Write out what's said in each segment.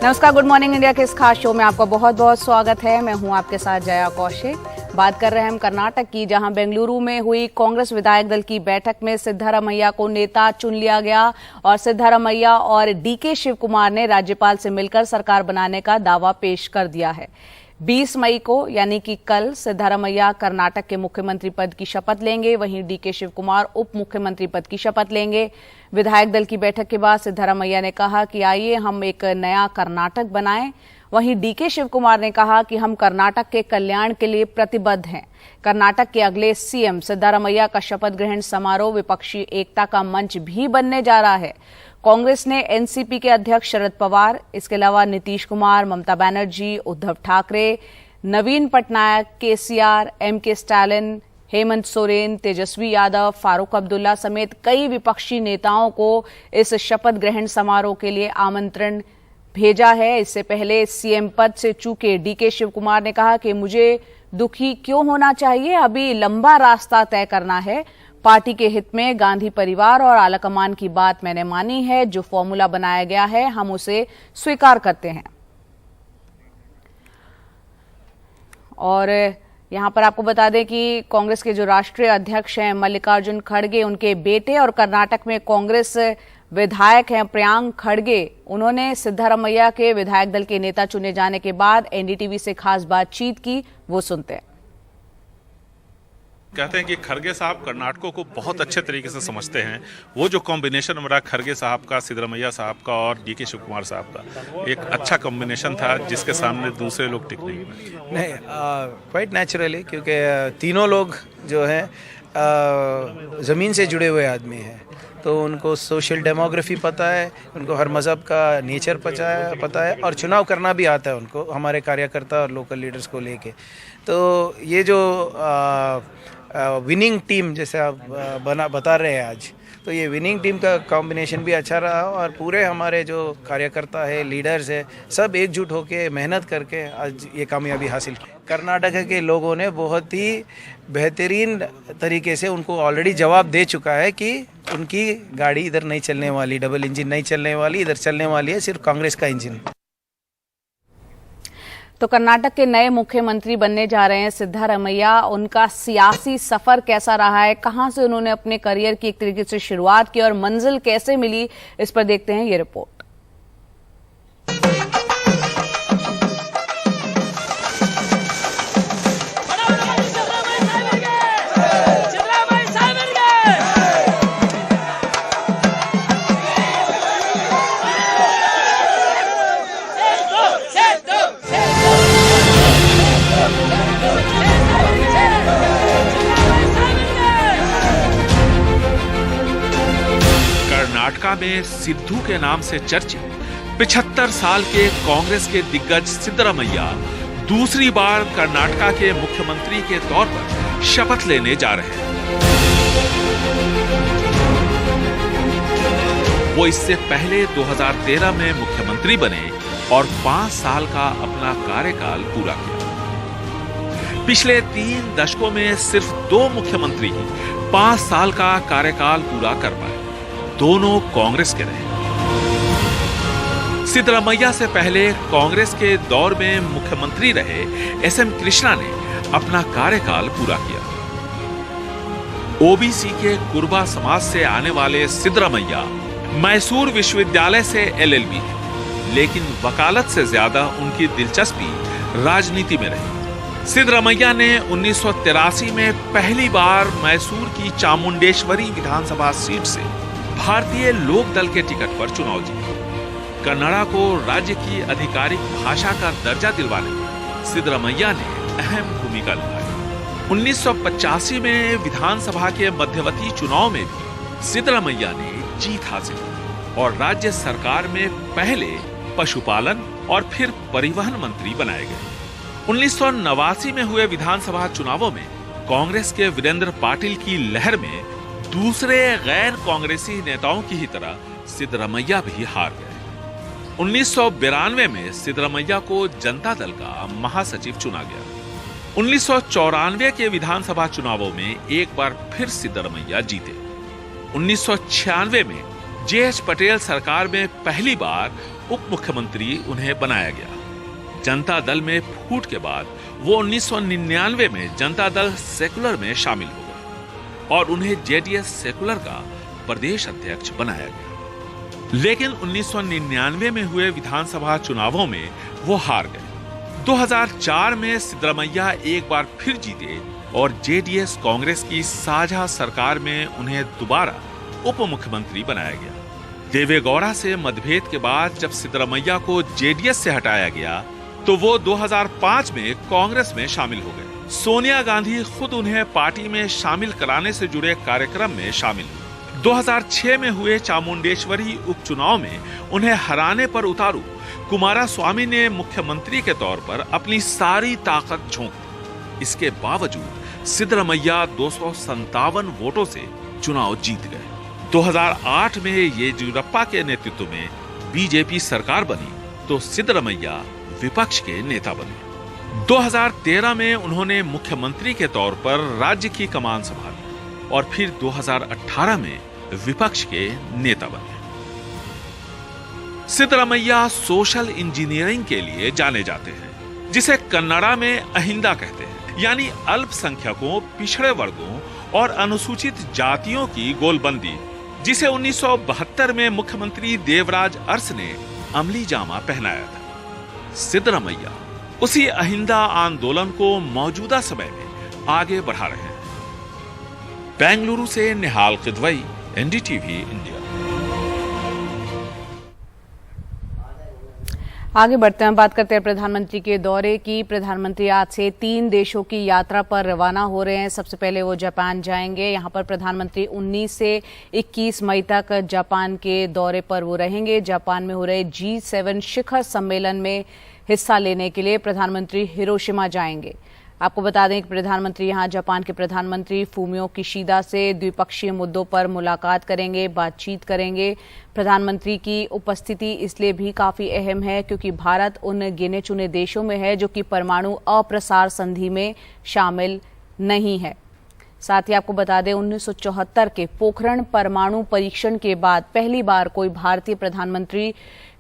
नमस्कार, good morning India के इस खास शो में आपका बहुत बहुत स्वागत है। मैं हूं आपके साथ जया कौशिक। बात कर रहे हैं हम कर्नाटक की, जहां बेंगलुरु में हुई कांग्रेस विधायक दल की बैठक में सिद्धारमैया को नेता चुन लिया गया और सिद्धारमैया और डीके शिव कुमार ने राज्यपाल से मिलकर सरकार बनाने का दावा पेश कर दिया है। 20 मई को यानी कि कल सिद्धारमैया कर्नाटक के मुख्यमंत्री पद की शपथ लेंगे, वहीं डीके शिव कुमार उप मुख्यमंत्री पद की शपथ लेंगे। विधायक दल की बैठक के बाद सिद्धारमैया ने कहा कि आइए हम एक नया कर्नाटक बनाएं। वहीं डीके शिव कुमार ने कहा कि हम कर्नाटक के कल्याण के लिए प्रतिबद्ध हैं। कर्नाटक के अगले सीएम सिद्धारमैया का शपथ ग्रहण समारोह विपक्षी एकता का मंच भी बनने जा रहा है। कांग्रेस ने एनसीपी के अध्यक्ष शरद पवार, इसके अलावा नीतीश कुमार, ममता बनर्जी, उद्धव ठाकरे, नवीन पटनायक, केसीआर, एमके स्टालिन, हेमंत सोरेन, तेजस्वी यादव, फारूक अब्दुल्ला समेत कई विपक्षी नेताओं को इस शपथ ग्रहण समारोह के लिए आमंत्रण भेजा है। इससे पहले सीएम पद से चूके डीके शिव कुमार ने कहा कि मुझे दुखी क्यों होना चाहिए, अभी लंबा रास्ता तय करना है। पार्टी के हित में गांधी परिवार और आलाकमान की बात मैंने मानी है। जो फॉर्मूला बनाया गया है हम उसे स्वीकार करते हैं। और यहां पर आपको बता दें कि कांग्रेस के जो राष्ट्रीय अध्यक्ष हैं मल्लिकार्जुन खड़गे, उनके बेटे और कर्नाटक में कांग्रेस विधायक हैं प्रियांक खड़गे, उन्होंने सिद्धारमैया के विधायक दल के नेता चुने जाने के बाद एनडीटीवी से खास बातचीत की। वो सुनते हैं। कहते हैं कि खड़गे साहब कर्नाटकों को बहुत अच्छे तरीके से समझते हैं। वो जो कॉम्बिनेशन बना खड़गे साहब का, सिद्धरमैया साहब का और डीके शिव कुमार साहब का, एक अच्छा कॉम्बिनेशन था जिसके सामने दूसरे लोग टिक नहीं। क्वाइट नेचुरली, क्योंकि तीनों लोग जो हैं ज़मीन से जुड़े हुए आदमी हैं, तो उनको सोशल डेमोग्राफी पता है, उनको हर मज़हब का नेचर पता है और चुनाव करना भी आता है उनको, हमारे कार्यकर्ता और लोकल लीडर्स को लेके। तो ये जो विनिंग टीम जैसे आप बता रहे हैं आज, तो ये विनिंग टीम का कॉम्बिनेशन भी अच्छा रहा और पूरे हमारे जो कार्यकर्ता है, लीडर्स है, सब एकजुट होकर मेहनत करके आज ये कामयाबी हासिल की। कर्नाटक के लोगों ने बहुत ही बेहतरीन तरीके से उनको ऑलरेडी जवाब दे चुका है कि उनकी गाड़ी इधर नहीं चलने वाली, डबल इंजन नहीं चलने वाली, इधर चलने वाली है सिर्फ कांग्रेस का इंजन। तो कर्नाटक के नए मुख्यमंत्री बनने जा रहे हैं सिद्धारमैया। उनका सियासी सफर कैसा रहा है, कहां से उन्होंने अपने करियर की एक तरीके से शुरुआत की और मंजिल कैसे मिली, इस पर देखते हैं ये रिपोर्ट। कर्नाटका में सिद्धू के नाम से चर्चित 75 साल के कांग्रेस के दिग्गज सिद्धरमैया दूसरी बार कर्नाटका के मुख्यमंत्री के तौर पर शपथ लेने जा रहे हैं। वो इससे पहले 2013 में मुख्यमंत्री बने और 5 साल का अपना कार्यकाल पूरा किया। पिछले 3 दशकों में सिर्फ 2 मुख्यमंत्री ही 5 साल का कार्यकाल पूरा कर पाए, दोनों कांग्रेस के रहे। सिद्धरमैया से पहले कांग्रेस के दौर में मुख्यमंत्री रहे एसएम कृष्णा ने अपना कार्यकाल पूरा किया। ओबीसी के कुर्बा समाज से आने वाले सिद्धरमैया मैसूर विश्वविद्यालय से एलएलबी, लेकिन वकालत से ज्यादा उनकी दिलचस्पी राजनीति में रही। सिद्धरमैया ने 1983 में पहली बार मैसूर की चामुंडेश्वरी विधानसभा सीट से भारतीय लोक दल के टिकट पर चुनाव जीता। कन्नड़ा को राज्य की आधिकारिक भाषा का दर्जा दिलवाने में सिद्धरमैया ने अहम भूमिका निभाई। 1985 में विधानसभा के मध्यवर्ती चुनाव में भी सिद्धरमैया ने जीत हासिल की और राज्य सरकार में पहले पशुपालन और फिर परिवहन मंत्री बनाए गए। 1989 में हुए विधानसभा चुनावों में कांग्रेस के वीरेंद्र पाटिल की लहर में दूसरे गैर कांग्रेसी नेताओं की ही तरह सिद्धरमैया भी हार गए। 1992 में सिद्धरमैया को जनता दल का महासचिव चुना गया। 1994 के विधानसभा चुनावों में एक बार फिर सिद्धरमैया जीते। 1996 में जेएच पटेल सरकार में पहली बार उप मुख्यमंत्री उन्हें बनाया गया। जनता दल में फूट के बाद वो 1999 में जनता दल सेकुलर में शामिल हो गए और उन्हें जेडीएस सेकुलर का प्रदेश अध्यक्ष बनाया गया। लेकिन 1999 में हुए विधानसभा चुनावों में वो हार गए। 2004 में सिद्धरमैया एक बार फिर जीते और जेडीएस कांग्रेस की साझा सरकार में उन्हें दोबारा उप मुख्यमंत्री बनाया गया। देवेगौड़ा से मतभेद के बाद जब सिद्धरमैया को जेडीएस से हटाया गया तो वो 2005 में कांग्रेस में शामिल हो गए। सोनिया गांधी खुद उन्हें पार्टी में शामिल कराने से जुड़े कार्यक्रम में शामिल हुए। 2006 में हुए चामुंडेश्वरी उपचुनाव में उन्हें हराने पर उतारू कुमारस्वामी ने मुख्यमंत्री के तौर पर अपनी सारी ताकत झोंक दी। इसके बावजूद सिद्धरमैया 257 वोटों से चुनाव जीत गए। 2008 में येदियुरप्पा के नेतृत्व में बीजेपी सरकार बनी तो सिद्धरमैया विपक्ष के नेता बने। 2013 में उन्होंने मुख्यमंत्री के तौर पर राज्य की कमान संभाली और फिर 2018 में विपक्ष के नेता बने। सिद्धरमैया सोशल इंजीनियरिंग के लिए जाने जाते हैं, जिसे कन्नड़ा में अहिंदा कहते हैं, यानी अल्पसंख्यकों, पिछड़े वर्गों और अनुसूचित जातियों की गोलबंदी, जिसे 1972 में मुख्यमंत्री देवराज अरस ने अमली जामा पहनाया था। सिद्धरमैया उसी अहिंदा आंदोलन को मौजूदा समय में आगे बढ़ा रहे हैं। बेंगलुरु से निहाल किदवई, एनडीटीवी इंडिया। आगे बढ़ते हैं, बात करते हैं प्रधानमंत्री के दौरे की। प्रधानमंत्री आज से 3 देशों की यात्रा पर रवाना हो रहे हैं। सबसे पहले वो जापान जाएंगे। यहां पर प्रधानमंत्री 19 से 21 मई तक जापान के दौरे पर वो रहेंगे। जापान में हो रहे G7 शिखर सम्मेलन में हिस्सा लेने के लिए प्रधानमंत्री हिरोशिमा जाएंगे। आपको बता दें कि प्रधानमंत्री यहां जापान के प्रधानमंत्री फूमियो किशिदा से द्विपक्षीय मुद्दों पर मुलाकात करेंगे, बातचीत करेंगे। प्रधानमंत्री की उपस्थिति इसलिए भी काफी अहम है क्योंकि भारत उन गिने चुने देशों में है जो कि परमाणु अप्रसार संधि में शामिल नहीं है। साथ ही आपको बता दें 1974 के पोखरण परमाणु परीक्षण के बाद पहली बार कोई भारतीय प्रधानमंत्री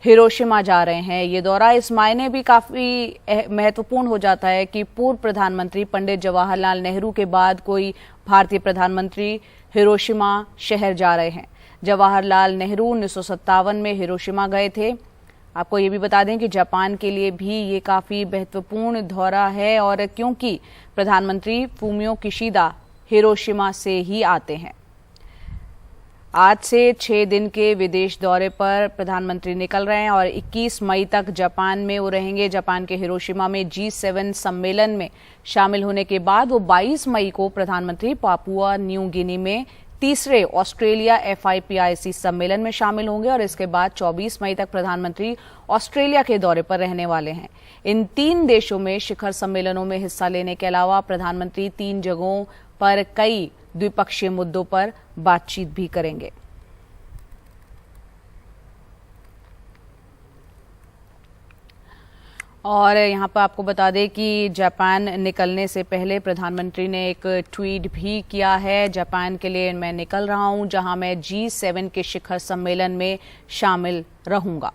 हिरोशिमा जा रहे हैं। ये दौरा इस मायने भी काफी महत्वपूर्ण हो जाता है कि पूर्व प्रधानमंत्री पंडित जवाहरलाल नेहरू के बाद कोई भारतीय प्रधानमंत्री हिरोशिमा शहर जा रहे हैं। जवाहरलाल नेहरू 1957 में हिरोशिमा गए थे। आपको ये भी बता दें कि जापान के लिए भी ये काफी महत्वपूर्ण दौरा है और क्योंकि प्रधानमंत्री फूमियो किशिदा हिरोशिमा से ही आते हैं। आज से 6 दिन के विदेश दौरे पर प्रधानमंत्री निकल रहे हैं और 21 मई तक जापान में वो रहेंगे। जापान के हिरोशिमा में G7 सम्मेलन में शामिल होने के बाद वो 22 मई को प्रधानमंत्री पापुआ न्यू गिनी में तीसरे ऑस्ट्रेलिया FIPIC सम्मेलन में शामिल होंगे और इसके बाद 24 मई तक प्रधानमंत्री ऑस्ट्रेलिया के दौरे पर रहने वाले हैं। इन 3 देशों में शिखर सम्मेलनों में हिस्सा लेने के अलावा प्रधानमंत्री 3 जगहों पर कई द्विपक्षीय मुद्दों पर बातचीत भी करेंगे। और यहाँ पर आपको बता दें कि जापान निकलने से पहले प्रधानमंत्री ने एक ट्वीट भी किया है। जापान के लिए मैं निकल रहा हूँ जहां मैं G7 के शिखर सम्मेलन में शामिल रहूंगा।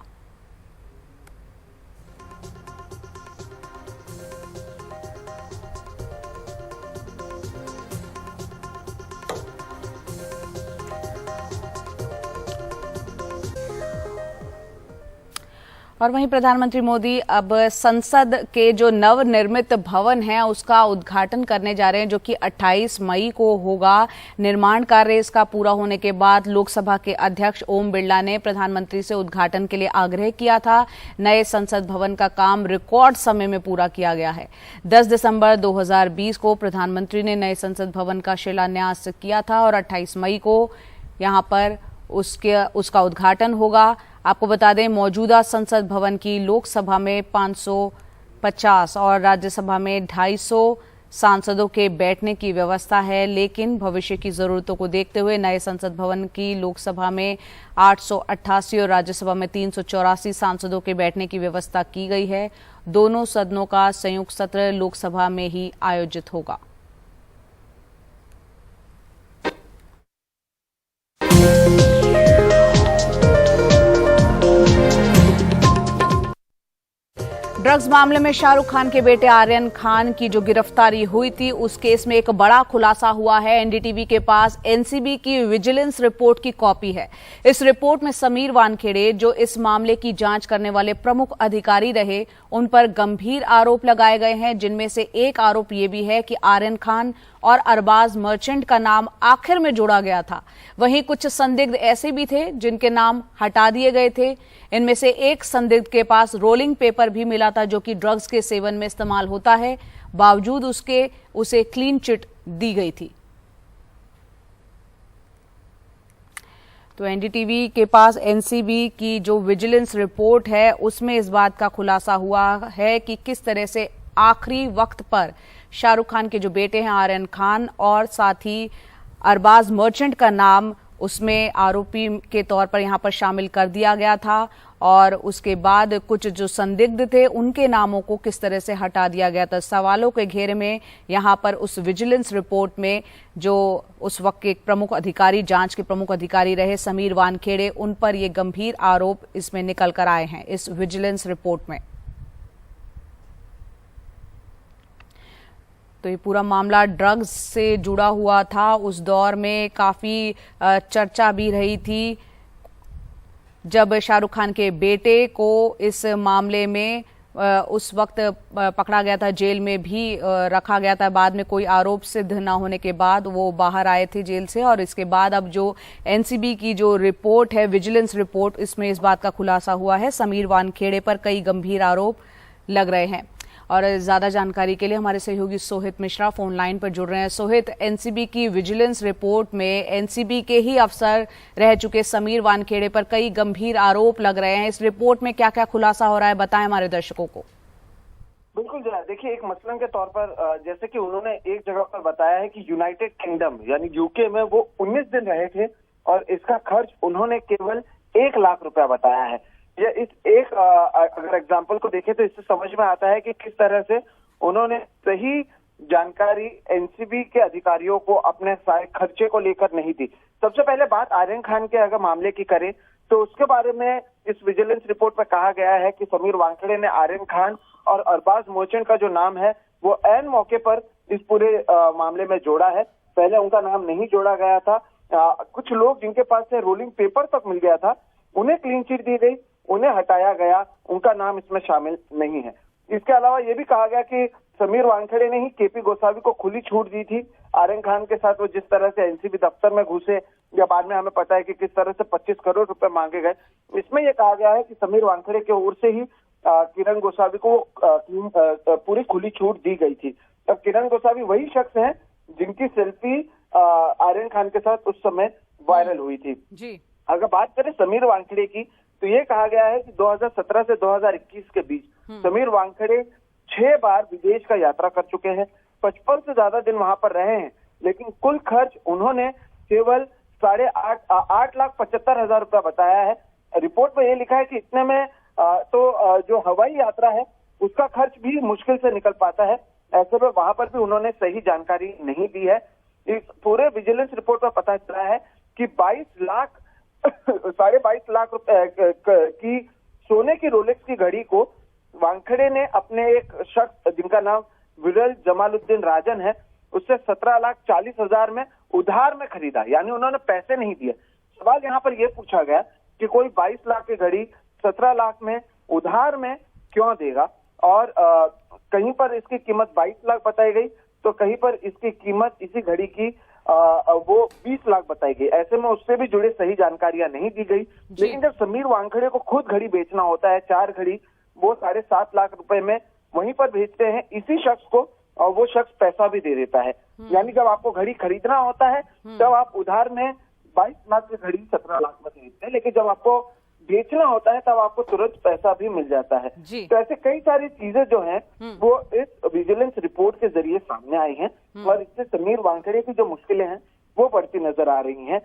और वहीं प्रधानमंत्री मोदी अब संसद के जो नवनिर्मित भवन है उसका उद्घाटन करने जा रहे हैं जो कि 28 मई को होगा। निर्माण कार्य इसका पूरा होने के बाद लोकसभा के अध्यक्ष ओम बिरला ने प्रधानमंत्री से उद्घाटन के लिए आग्रह किया था। नए संसद भवन का काम रिकॉर्ड समय में पूरा किया गया है। 10 दिसंबर 2020 को प्रधानमंत्री ने नए संसद भवन का शिलान्यास किया था और 28 मई को यहां पर उसका उद्घाटन होगा। आपको बता दें मौजूदा संसद भवन की लोकसभा में 550 और राज्यसभा में 250 सांसदों के बैठने की व्यवस्था है, लेकिन भविष्य की जरूरतों को देखते हुए नए संसद भवन की लोकसभा में 888 और राज्यसभा में 384 सांसदों के बैठने की व्यवस्था की गई है। दोनों सदनों का संयुक्त सत्र लोकसभा में ही आयोजित होगा। ड्रग्स मामले में शाहरुख खान के बेटे आर्यन खान की जो गिरफ्तारी हुई थी, उस केस में एक बड़ा खुलासा हुआ है। एनडीटीवी के पास एनसीबी की विजिलेंस रिपोर्ट की कॉपी है। इस रिपोर्ट में समीर वानखेड़े, जो इस मामले की जांच करने वाले प्रमुख अधिकारी रहे, उन पर गंभीर आरोप लगाए गए हैं, जिनमें से एक आरोप ये भी है कि आर्यन खान और अरबाज मर्चेंट का नाम आखिर में जोड़ा गया था। वहीं कुछ संदिग्ध ऐसे भी थे जिनके नाम हटा दिए गए थे। इनमें से एक संदिग्ध के पास रोलिंग पेपर भी मिला था, जो कि ड्रग्स के सेवन में इस्तेमाल होता है। बावजूद उसके उसे क्लीन चिट दी गई थी। तो एनडीटीवी के पास एनसीबी की जो विजिलेंस रिपोर्ट है, उसमें इस बात का खुलासा हुआ है कि किस तरह से आखिरी वक्त पर शाहरुख खान के जो बेटे हैं आर्यन खान और साथ ही अरबाज मर्चेंट का नाम उसमें आरोपी के तौर पर यहां पर शामिल कर दिया गया था, और उसके बाद कुछ जो संदिग्ध थे उनके नामों को किस तरह से हटा दिया गया था। सवालों के घेरे में यहां पर उस विजिलेंस रिपोर्ट में जो उस वक्त के प्रमुख अधिकारी, जांच के प्रमुख अधिकारी रहे समीर वानखेड़े, उन पर ये गंभीर आरोप इसमें निकल कर आए हैं इस विजिलेंस रिपोर्ट में। तो ये पूरा मामला ड्रग्स से जुड़ा हुआ था। उस दौर में काफी चर्चा भी रही थी जब शाहरुख खान के बेटे को इस मामले में उस वक्त पकड़ा गया था, जेल में भी रखा गया था। बाद में कोई आरोप सिद्ध न होने के बाद वो बाहर आए थे जेल से, और इसके बाद अब जो एनसीबी की जो रिपोर्ट है, विजिलेंस रिपोर्ट, इसमें इस बात का खुलासा हुआ है समीर वानखेड़े पर कई गंभीर आरोप लग रहे हैं। और ज्यादा जानकारी के लिए हमारे सहयोगी सोहित मिश्रा फोन लाइन पर जुड़ रहे हैं। सोहित, एनसीबी की विजिलेंस रिपोर्ट में एनसीबी के ही अफसर रह चुके समीर वानखेड़े पर कई गंभीर आरोप लग रहे हैं। इस रिपोर्ट में क्या क्या खुलासा हो रहा है, बताएं हमारे दर्शकों को। बिल्कुल जया, देखिए एक मसलन के तौर पर जैसे कि उन्होंने एक जगह पर बताया है कि यूनाइटेड किंगडम यानी यूके में वो 19 दिन रहे थे और इसका खर्च उन्होंने केवल 1 लाख रुपया बताया है। ये इस एक अगर एग्जाम्पल को देखें तो इससे समझ में आता है कि किस तरह से उन्होंने सही जानकारी एनसीबी के अधिकारियों को अपने सारे खर्चे को लेकर नहीं दी। सबसे पहले बात आर्यन खान के अगर मामले की करें तो उसके बारे में इस विजिलेंस रिपोर्ट में कहा गया है कि समीर वानखेड़े ने आर्यन खान और अरबाज मर्चेंट का जो नाम है वो ऐन मौके पर इस पूरे मामले में जोड़ा है। पहले उनका नाम नहीं जोड़ा गया था। कुछ लोग जिनके पास से रोलिंग पेपर तक मिल गया था, उन्हें क्लीन चिट दी गई, उन्हें हटाया गया, उनका नाम इसमें शामिल नहीं है। इसके अलावा यह भी कहा गया कि समीर वानखेड़े ने ही केपी गोसावी को खुली छूट दी थी। आर्यन खान के साथ वो जिस तरह से एनसीबी दफ्तर में घुसे, या बाद में हमें पता है कि किस तरह से 25 करोड़ रुपए मांगे गए, इसमें यह कहा गया है कि समीर वानखेड़े की ओर से ही किरण गोसावी को पूरी खुली छूट दी गई थी। अब किरण गोसावी वही शख्स हैं जिनकी सेल्फी आर्यन खान के साथ उस समय वायरल हुई थी जी। अगर बात करें समीर वानखेड़े की तो ये कहा गया है कि 2017 से 2021 के बीच समीर वानखेड़े 6 बार विदेश का यात्रा कर चुके हैं, 55 से ज्यादा दिन वहां पर रहे हैं, लेकिन कुल खर्च उन्होंने केवल 8,75,000 रुपया बताया है। रिपोर्ट में ये लिखा है कि इतने में जो हवाई यात्रा है उसका खर्च भी मुश्किल से निकल पाता है। ऐसे में वहां पर भी उन्होंने सही जानकारी नहीं दी है। इस पूरे विजिलेंस रिपोर्ट में पता चला है कि 22.5 लाख रुपए की सोने की रोलेक्स की घड़ी को वानखेड़े ने अपने एक शख्स जिनका नाम विरल जमालुद्दीन राजन है, उससे 17,40,000 में उधार में खरीदा, यानी उन्होंने पैसे नहीं दिए। सवाल यहाँ पर यह पूछा गया कि कोई 22 लाख की घड़ी 17 लाख में उधार में क्यों देगा, और कहीं पर इसकी कीमत 22 लाख बताई गई तो कहीं पर इसकी कीमत इसी घड़ी की वो 20 लाख बताई गई। ऐसे में उससे भी जुड़े सही जानकारियां नहीं दी गई। लेकिन जब समीर वानखेड़े को खुद घड़ी बेचना होता है, 4 घड़ी, वो 7.5 लाख रुपए में वहीं पर भेजते हैं इसी शख्स को, और वो शख्स पैसा भी दे देता है। यानी जब आपको घड़ी खरीदना होता है तब आप उधार में 22 लाख की घड़ी 17 लाख में खरीदते हैं, लेकिन जब आपको बेचना होता है तब आपको तुरंत पैसा भी मिल जाता है। तो ऐसे कई सारी चीजें जो हैं वो इस विजिलेंस रिपोर्ट के जरिए सामने आई हैं, और इससे समीर वानखेड़े की जो मुश्किलें हैं वो बढ़ती नजर आ रही हैं।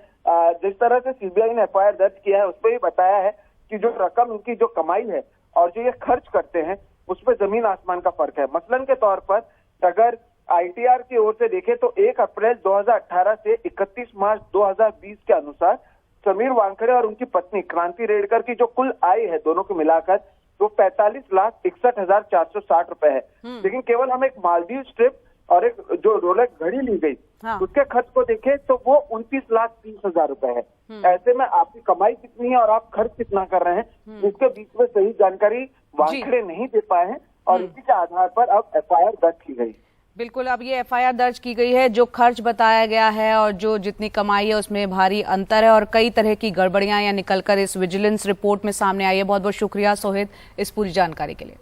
जिस तरह से सीबीआई ने एफआईआर दर्ज किया है उस पर ही बताया है कि जो रकम इनकी जो कमाई है और जो ये खर्च करते हैं उसमें जमीन आसमान का फर्क है। मसलन के तौर पर अगर आईटीआर की ओर से देखें तो 1 अप्रैल 2018 से 31 मार्च 2020 के अनुसार समीर वानखेड़े और उनकी पत्नी क्रांति रेडकर की जो कुल आय है दोनों को मिलाकर वो 45,61,460 रुपए है। लेकिन केवल हम एक मालदीव ट्रिप और एक जो रोलेक्स घड़ी ली गई, हाँ। उसके खर्च को देखें तो वो 29,30,000 रुपए है। ऐसे में आपकी कमाई कितनी है और आप खर्च कितना कर रहे हैं, इसके बीच में सही जानकारी वांखड़े नहीं दे पाए हैं और इसी के आधार पर अब FIR दर्ज की गई। बिल्कुल, अब ये FIR दर्ज की गई है। जो खर्च बताया गया है और जो जितनी कमाई है उसमें भारी अंतर है और कई तरह की गड़बड़ियां यहाँ निकलकर इस विजिलेंस रिपोर्ट में सामने आई है। बहुत बहुत शुक्रिया सोहित इस पूरी जानकारी के लिए।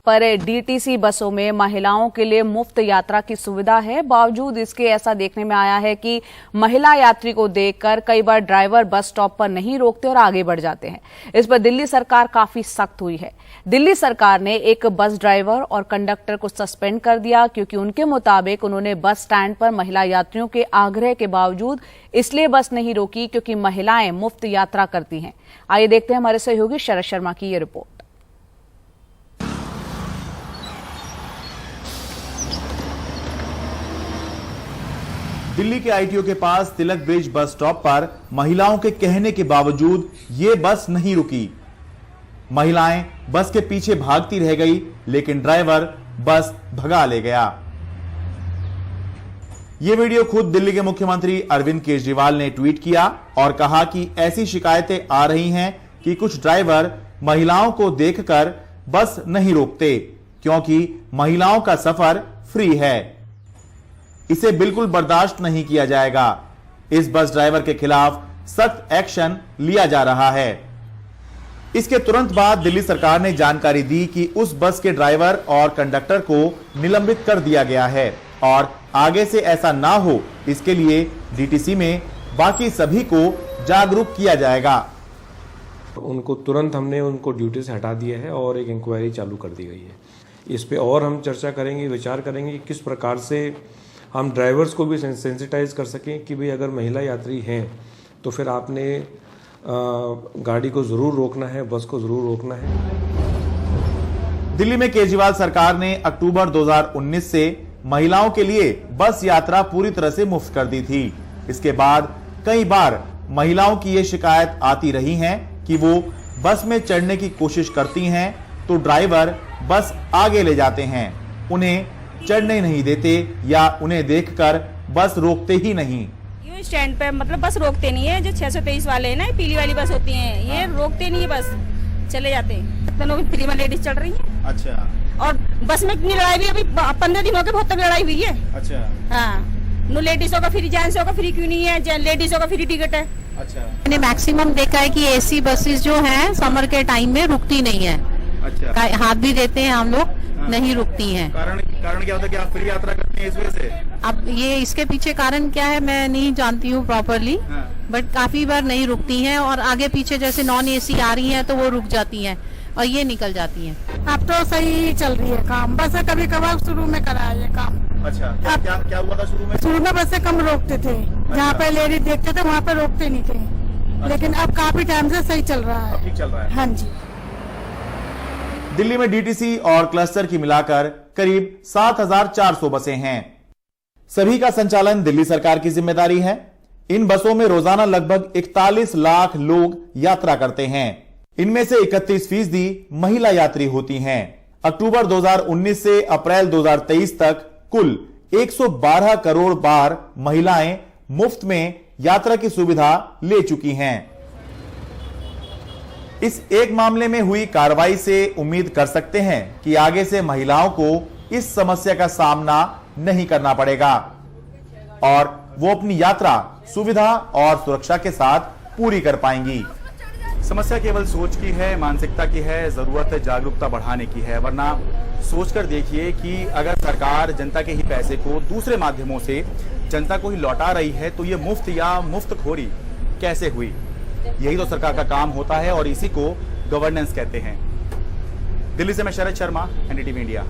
पर DTC बसों में महिलाओं के लिए मुफ्त यात्रा की सुविधा है, बावजूद इसके ऐसा देखने में आया है कि महिला यात्री को देखकर कई बार ड्राइवर बस स्टॉप पर नहीं रोकते और आगे बढ़ जाते हैं। इस पर दिल्ली सरकार काफी सख्त हुई है। दिल्ली सरकार ने एक बस ड्राइवर और कंडक्टर को सस्पेंड कर दिया क्योंकि उनके मुताबिक उन्होंने बस स्टैंड पर महिला यात्रियों के आग्रह के बावजूद इसलिए बस नहीं रोकी क्योंकि महिलाएं मुफ्त यात्रा करती हैं। आइए देखते हैं हमारे सहयोगी शरद शर्मा की ये रिपोर्ट। दिल्ली के ITO के पास तिलक ब्रिज बस स्टॉप पर महिलाओं के कहने के बावजूद ये बस नहीं रुकी। महिलाएं बस के पीछे भागती रह गई, लेकिन ड्राइवर बस भगा ले गया। ये वीडियो खुद दिल्ली के मुख्यमंत्री अरविंद केजरीवाल ने ट्वीट किया और कहा कि ऐसी शिकायतें आ रही हैं कि कुछ ड्राइवर महिलाओं को देखकर बस नहीं रोकते क्योंकि महिलाओं का सफर फ्री है। इसे बिल्कुल बर्दाश्त नहीं किया जाएगा। इस बस ड्राइवर के खिलाफ सख्त एक्शन लिया जा रहा है। इसके तुरंत बाद दिल्ली सरकार ने जानकारी दी कि उस बस के ड्राइवर और कंडक्टर को निलंबित कर दिया गया है और आगे से ऐसा ना हो इसके लिए DTC में बाकी सभी को जागरूक किया जाएगा। उनको तुरंत हमने उनको ड्यूटी से हटा दिया है और एक इंक्वायरी चालू कर दी गई है। इस पे और हम चर्चा करेंगे, विचार करेंगे कि किस प्रकार से हम ड्राइवर्स को भी सेंसिटाइज कर सकें कि भाई अगर महिला यात्री हैं तो फिर आपने गाड़ी को जरूर रोकना है, बस को जरूर रोकना है। दिल्ली में केजरीवाल सरकार ने अक्टूबर 2019 से महिलाओं के लिए बस यात्रा पूरी तरह से मुफ्त कर दी थी। इसके बाद कई बार महिलाओं की ये शिकायत आती रही है कि वो बस में चढ़ने की कोशिश करती हैं तो ड्राइवर बस आगे ले जाते हैं, उन्हें चढ़ने नहीं देते या उन्हें देखकर बस रोकते ही नहीं। यूं स्टैंड पे मतलब बस रोकते नहीं है। जो 623 वाले हैं ना, पीली वाली बस होती हैं, ये रोकते नहीं है, बस चले जाते हैं। दोनों फ्री में लेडीज चढ़ रही हैं। अच्छा। और बस में इतनी लड़ाई भी अभी 15 दिन हो गए, बहुत तक लड़ाई हुई है। अच्छा। हाँ, नो लेडीजों का फ्री, जेंट्सों का फ्री क्यों नहीं है? लेडीजों का फ्री टिकट है। अच्छा। मैंने मैक्सिमम देखा है कि AC बसेस जो हैं समर के टाइम में रुकती नहीं है। अच्छा। हाथ भी देते हैं हम लोग, नहीं रुकती हैं। कारण क्या होता है कि आप फ्री यात्रा करते हैं इस वजह से? अब ये इसके पीछे कारण क्या है मैं नहीं जानती हूँ प्रॉपरली, बट काफी बार नहीं रुकती हैं और आगे पीछे जैसे नॉन AC आ रही हैं तो वो रुक जाती हैं और ये निकल जाती हैं। अब तो सही चल रही है काम, बस कभी कभार शुरू में कराया ये काम। अच्छा, क्या हुआ था शुरू में? शुरू में बस से कम रोकते थे। अच्छा। जहाँ पे लेडीज देखते थे वहाँ पे रोकते नहीं थे। अच्छा। लेकिन अब काफी टाइम से सही चल रहा है। ठीक चल रहा है। हाँ जी। दिल्ली में DTC और क्लस्टर की मिलाकर करीब 7,400 बसें हैं। सभी का संचालन दिल्ली सरकार की जिम्मेदारी है। इन बसों में रोजाना लगभग 41 लाख लोग यात्रा करते हैं। इनमें से 31% महिला यात्री होती हैं। अक्टूबर 2019 से अप्रैल 2023 तक कुल 112 करोड़ बार महिलाएं मुफ्त में यात्रा की सुविधा ले चुकी हैं। इस एक मामले में हुई कार्रवाई से उम्मीद कर सकते हैं कि आगे से महिलाओं को इस समस्या का सामना नहीं करना पड़ेगा और वो अपनी यात्रा सुविधा और सुरक्षा के साथ पूरी कर पाएंगी। समस्या केवल सोच की है, मानसिकता की है, जरूरत है जागरूकता बढ़ाने की है। वरना सोचकर देखिए कि अगर सरकार जनता के ही पैसे को दूसरे माध्यमों से जनता को ही लौटा रही है तो ये मुफ्त या मुफ्तखोरी कैसे हुई? यही तो सरकार का काम होता है और इसी को गवर्नेंस कहते हैं। दिल्ली से मैं शरद शर्मा, NDTV इंडिया।